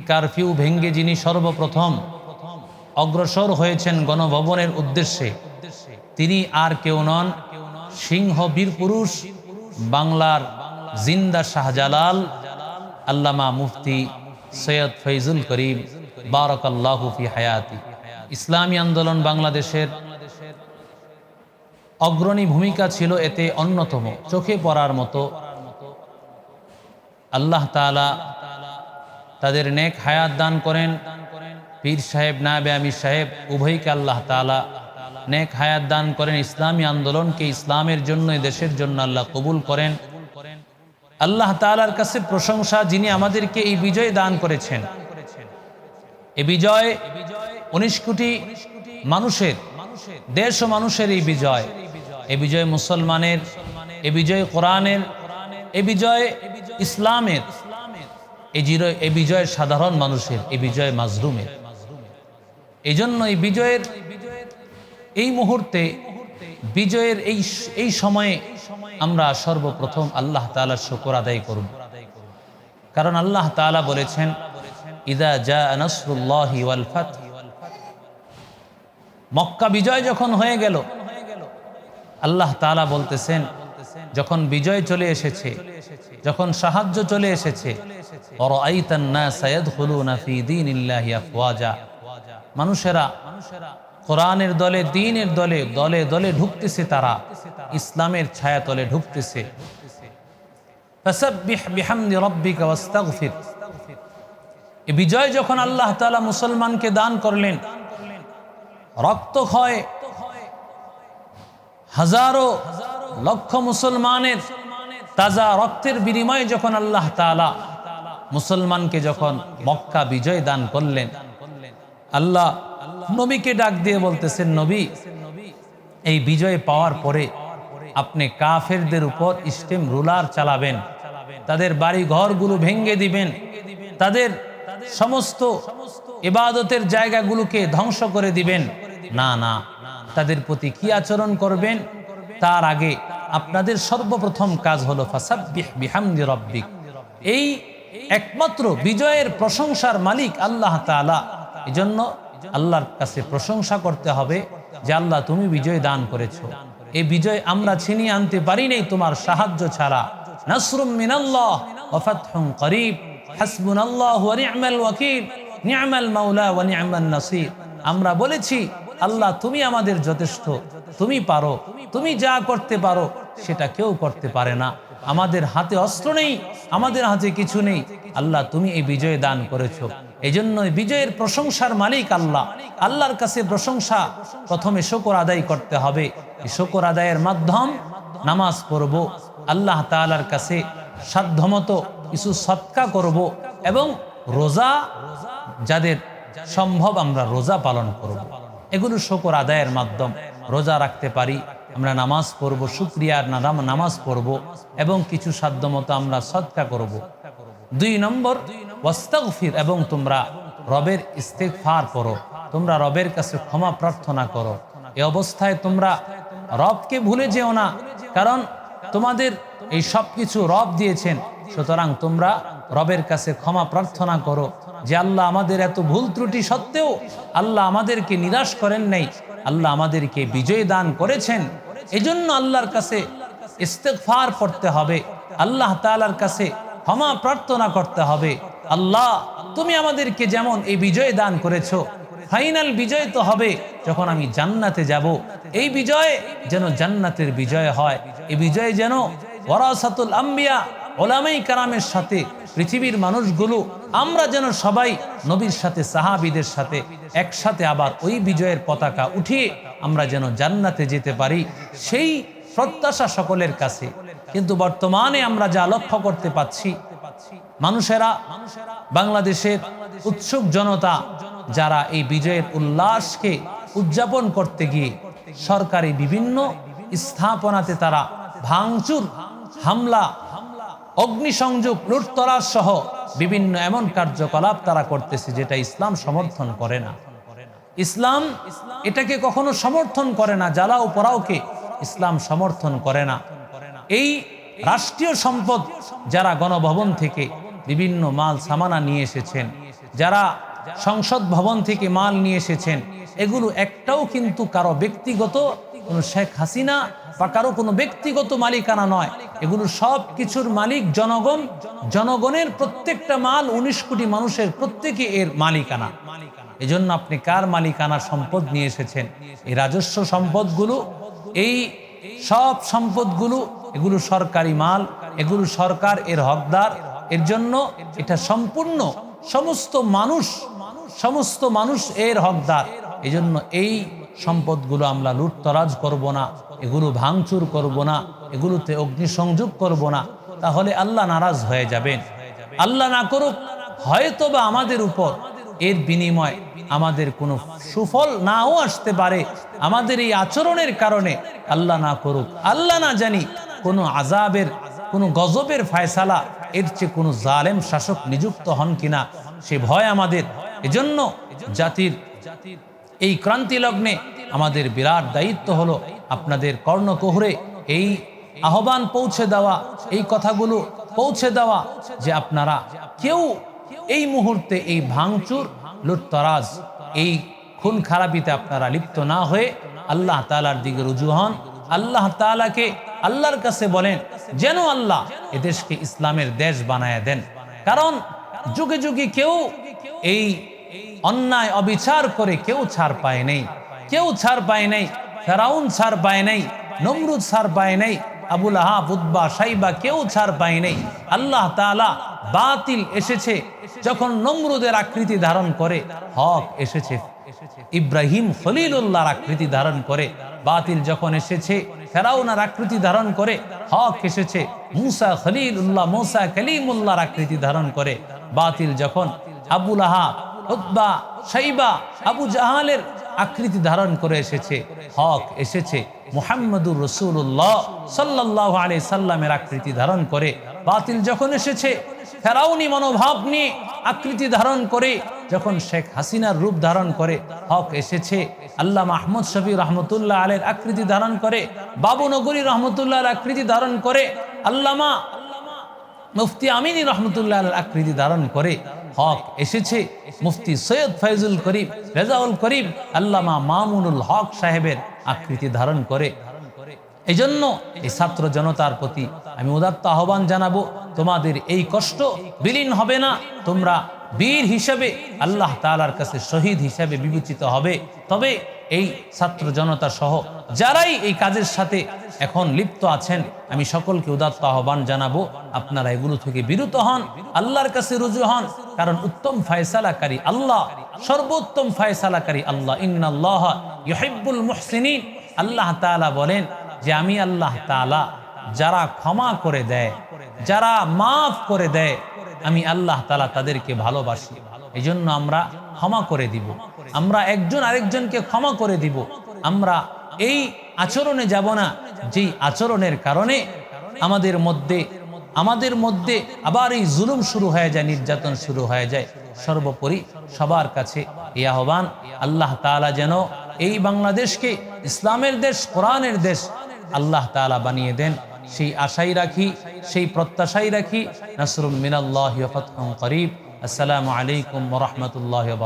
Curfew ভেঙ্গে যিনি সর্বপ্রথম অগ্রসর হয়েছেন গণভবনের উদ্দেশ্যে, তিনি আর কেউ নন, সিংহ বীর পুরুষ, বাংলার জিন্দা শাহজালাল আল্লামা মুফতি সৈয়দ ফৈজুল করিম বারাকাল্লাহু ফি হায়াতি। ইসলামী আন্দোলন বাংলাদেশের অগ্রণী ভূমিকা ছিল এতে অন্যতম, চোখে পড়ার মতো। আল্লাহ তাআলা তাদের নেক হায়াত দান করেন। পীর সাহেব, নায়েবে আমির সাহেব উভয়কে আল্লাহ তাআলা নেক হায়াত দান করেন। ইসলামী আন্দোলনকে ইসলামের জন্য, দেশের জন্য আল্লাহ কবুল করেন। আল্লাহ তাআলার কাছে প্রশংসা, যিনি আমাদেরকে এই বিজয় দান করেছেন। এই বিজয় 19 কোটি মানুষের, দেশ ও মানুষের এই বিজয়। এই বিজয় মুসলমানের, এই বিজয় কোরআনের, এই বিজয় ইসলামের, এই বিজয় সাধারণ মানুষের, এই বিজয় মাজলুমের। এই জন্য এই বিজয়ের এই মুহূর্তে, বিজয়ের এই সময়ে আমরা সর্বপ্রথম আল্লাহ তাআলার শুকর আদায় করব। কারণ আল্লাহ তাআলা বলেছেন, ইযা জাআ নাসরুল্লাহি ওয়াল ফাত, মক্কা বিজয় যখন হয়ে গেল, আল্লাহ তাআলা বলতেছেন, যখন বিজয় চলে এসেছে, যখন সাহায্য চলে এসেছে, ওয়ারাআইতান নাসা ইয়াদখুলুনা ফি দীনিল্লাহি আফওয়াজা, মানুষেরা কোরআনের দলে, দ্বীনের দলে, দলে দলে ঢুকতেছে, তারা ইসলামের ছায়াতলে ঢুকতেছে। ফাসাব্বিহ বিহামদি রাব্বিকা ওয়াস্তাগফির। এই বিজয় যখন আল্লাহ তাআলা মুসলমানকে দান করলেন, রক্তক্ষয় হাজারো লক্ষ মুসলমানের তাজা রক্তের বিনিময়ে যখন আল্লাহ তাআলা মুসলমানকে যখন মক্কা বিজয় দান করলেন, আল্লাহ নবীকে ডাক দিয়ে বলতেছেন, নবী, এই বিজয় পাওয়ার পরে আপনি কাফেরদের উপর স্টিম রুলার চালাবেন, তাদের বাড়ি ঘরগুলো ভেঙে দিবেন, তাদের সমস্ত ইবাদতের জায়গাগুলোকে ধ্বংস করে দিবেন। না না, তাদের প্রতি কি আচরণ করবেন তার আগে আপনাদের সর্বপ্রথম কাজ হলো ফাসাব্বিহ বিহামদি রাব্বিক। এই একমাত্র বিজয়ের প্রশংসার মালিক আল্লাহ তাআলা। এজন্য আল্লাহর কাছে প্রশংসা করতে হবে যে আল্লাহ, তুমি বিজয় দান করেছো। এই বিজয় আমরা ছিনিয়ে আনতে পারি নাই তোমার সাহায্য ছাড়া। নাসরুম মিনাল্লাহ ওয়া ফাতহুন করিব, হাসবুনাল্লাহু ওয়া নি'মাল ওয়াকিল, নি'মাল মাওলা ওয়া নি'মান নাসির। আমরা বলেছি, আল্লাহ তুমি আমাদের যথেষ্ট, তুমি পারো, তুমি যা করতে পারো সেটা কেউ করতে পারে না। আমাদের হাতে অস্ত্র নেই, আমাদের হাতে কিছু নেই, আল্লাহ তুমি এই বিজয় দান করেছো। এই জন্য বিজয়ের প্রশংসার মালিক আল্লাহ। আল্লাহর কাছে প্রশংসা, প্রথমে শুকর আদায় করতে হবে। এই শুকর আদায়ের মাধ্যম নামাজ পড়ব, আল্লাহ তাআলার কাছে সাধ্যমতো কিছু সদকা করব, এবং রোজা যাদের সম্ভব আমরা রোজা পালন করব। এগুলো শুকর আদায়ের মাধ্যম। রোজা রাখতে পারি, আমরা নামাজ পড়ব, শুকরিয়ার নামাজ পড়ব, এবং কিছু সাধ্যমতো আমরা সদকা করব। 2 নম্বর, ওয়াস্তাগফির, এবং তোমরা রবের ইস্তিগফার করো, তোমরা রবের কাছে ক্ষমা প্রার্থনা করো। এই অবস্থায় তোমরা রবকে ভুলে যেও না, কারণ তোমাদের এই সব কিছু রব দিয়েছেন। সুতরাং তোমরা রবের কাছে ক্ষমা প্রার্থনা করো যে আল্লাহ, আমাদের এত ভুল ত্রুটি সত্ত্বেও আল্লাহ আমাদেরকে নিরাশ করেন নাই, আল্লাহ আমাদেরকে বিজয় দান করেছেন। এজন্য আল্লাহর কাছে ইস্তিগফার করতে হবে, আল্লাহ তাআলার কাছে ক্ষমা প্রার্থনা করতে হবে। আল্লাহ, তুমি আমাদেরকে যেমন এই বিজয় দান করেছো, ফাইনাল বিজয় তো হবে যখন আমি জান্নাতে যাব। এই বিজয় যেন জান্নাতের বিজয় হয়। এই বিজয় যেন ওয়ারাসাতুল আম্বিয়া, ওলামায়ে কেরামের সাথে পৃথিবীর মানুষগুলো, আমরা যেন সবাই নবীর সাথে, সাহাবীদের সাথে একসাথে আবার ওই বিজয়ের পতাকা উঠিয়ে আমরা যেন জান্নাতে যেতে পারি, সেই প্রত্যাশা সকলের কাছে। কিন্তু বর্তমানে আমরা যা লক্ষ্য করতে পাচ্ছি, মানুষেরা, বাংলাদেশের উৎসুক জনতা, যারা এই বিজয়ের উল্লাসকে উদযাপন করতে গিয়ে সরকারি বিভিন্ন স্থাপনাতে তারা ভাঙচুর, হামলা, অগ্নিসংযোগ, লুটতরাজ সহ বিভিন্ন এমন কার্যকলাপ তারা করতেছে যেটা ইসলাম সমর্থন করে না। ইসলাম এটাকে কখনো সমর্থন করে না। জ্বালাও পোড়াওকে ইসলাম সমর্থন করে না। এই রাষ্ট্রীয় সম্পদ যারা গণভবন থেকে বিভিন্ন মাল সামানা নিয়ে এসেছেন, যারা সংসদ ভবন থেকে মাল নিয়ে এসেছেন, এগুলো একটাও কিন্তু কারো ব্যক্তিগত কোনো শেখ হাসিনা বা কারো কোনো ব্যক্তিগত মালিকানা নয়। এগুলো সব কিছুর মালিক জনগণ। জনগণের প্রত্যেকটা মাল, 19 কোটি মানুষের প্রত্যেকে এর মালিকানা। এজন্য আপনি কার মালিকানা সম্পদ নিয়ে এসেছেন? এই রাজস্ব সম্পদগুলো, এই সব সম্পদগুলো, এগুলো সরকারি মাল, এগুলো সরকার এর হকদার। এর জন্য এটা সম্পূর্ণ সমস্ত মানুষ এর হকদার। এজন্য এই সম্পদগুলো আমরা লুটতরাজ করব না, এগুলো ভাঙচুর করব না, এগুলোতে অগ্নিসংযোগ করব না, তাহলে আল্লাহ নারাজ হয়ে যাবেন। আল্লাহ না করুক, হয়তোবা আমাদের উপর এর বিনিময় আমাদের কোনো সুফল নাও আসতে পারে। আমাদের এই আচরণের কারণে আল্লাহ না করুক, আল্লাহ না জানি কোনো আযাবের, কোনো গজবের ফায়সালা এর চেয়ে কোনো জালেম শাসক নিযুক্ত হন কিনা, সে ভয় আমাদের। এজন্য জাতির এই ক্রান্তি লগ্নে আমাদের বিরাট দায়িত্ব হলো আপনাদের কর্ণকুহরে এই আহ্বান পৌঁছে দেওয়া, এই কথাগুলো পৌঁছে দেওয়া যে আপনারা কেউ এই মুহূর্তে এই ভাঙচুর, লুটতরাজ, এই খুন খারাপিতে আপনারা লিপ্ত না হয়ে আল্লাহ তাআলার দিকে রুজু হন। আল্লাহ তাআলাকে, আল্লাহর কাছে বলেন যেন আল্লাহ এদেশকে ইসলামের দেশ বানায় দেন। কারণ যুগে যুগে কেউ এই অন্যায় অবিচার করে কেউ ছাড় পায় নাই, কেউ ছাড় পায় নাই। ফেরাউন ছাড় পায় নাই, নমরুদ ছাড় পায় নাই, আবু লাহাব, উতবা, শাইবা কেউ ছাড় পায় নাই। আল্লাহ তাআলা বাতিল এসেছে যখন নমরুদের আকৃতি ধারণ করে, হক এসেছে ইব্রাহিম খলিলুল্লাহর আকৃতি ধারণ করে। বাতিল যখন এসেছে ফেরাউনের আকৃতি ধারণ করে, হক এসেছে মুসা খলিলুল্লাহ, মুসা কালিমুল্লাহর আকৃতি ধারণ করে। বাতিল যখন আবু লাহাব, উতবা, শাইবা, আবু জাহালের আকৃতি ধারণ করে এসেছে, হক এসেছে মুহাম্মদুর রাসূলুল্লাহ সাল্লাল্লাহু আলাইহি সাল্লামের আকৃতি ধারণ করে। বাতিল যখন এসেছে ফেরাউনি মনোভাব নিয়ে আকৃতি ধারণ করে, যখন শেখ হাসিনার রূপ ধারণ করে, হক এসেছে আল্লামা আহমদ শফি রহমতুল্লাহ আলাইহির আকৃতি ধারণ করে, বাবু নগরী রহমতুল্লাহর আকৃতি ধারণ করে, আল্লামা মুফতি আমিনী রহমতুল্লাহ আলাইহির আকৃতি ধারণ করে। হক এসেছে মুফতি সৈয়দ ফয়জুল করিম, রেজাউল করিম, আল্লামা মামুনুল হক সাহেবের আকৃতি ধারণ করে। এই জন্য এই ছাত্র জনতার প্রতি আমি উদাত্ত আহ্বান জানাবো, তোমাদের এই কষ্ট বিলীন হবে না। তোমরা বীর হিসেবে আল্লাহ তাআলার কাছে শহীদ হিসেবে বিবেচিত হবে। তবে এই ছাত্র জনতা সহ যারাই এই কাজের সাথে এখন লিপ্ত আছেন, আমি সকলকে উদাত্ত আহ্বান জানাবো, আপনারা এগুলো থেকে বিরত হন, আল্লাহর কাছে রুজু হন। কারণ উত্তম ফায়সালাকারী আল্লাহ, সর্বোত্তম ফায়সালাকারী আল্লাহ। ইন্নাল্লাহা ইউহিব্বুল মুহসিনিন। আল্লাহ তাআলা বলেন যে আমি আল্লাহ তাআলা যারা ক্ষমা করে দেয়, যারা মাফ করে দেয়, আমি আল্লাহ তাআলা তাদেরকে ভালোবাসি। এই জন্য আমরা ক্ষমা করে দিব, আমরা একজন আরেকজনকে ক্ষমা করে দিব। আমরা এই আচরণে যাব না যেই আচরণের কারণে আমাদের মধ্যে আবার এই জুলুম শুরু হয়ে যায়, নির্যাতন শুরু হয়ে যায়। সর্বোপরি সবার কাছে এই আহ্বান, আল্লাহ তাআলা যেন এই বাংলাদেশকে ইসলামের দেশ, কোরআনের দেশ আল্লাহ তাআলা বানিয়ে দেন, সেই আশাই রাখি, সেই প্রত্যাশাই রাখি। নাসরুম মিনাল্লাহি ওয়া ফাতহুন করিব। আসসালামু আলাইকুম ওয়া রাহমাতুল্লাহি ওয়া বারাকাতুহু।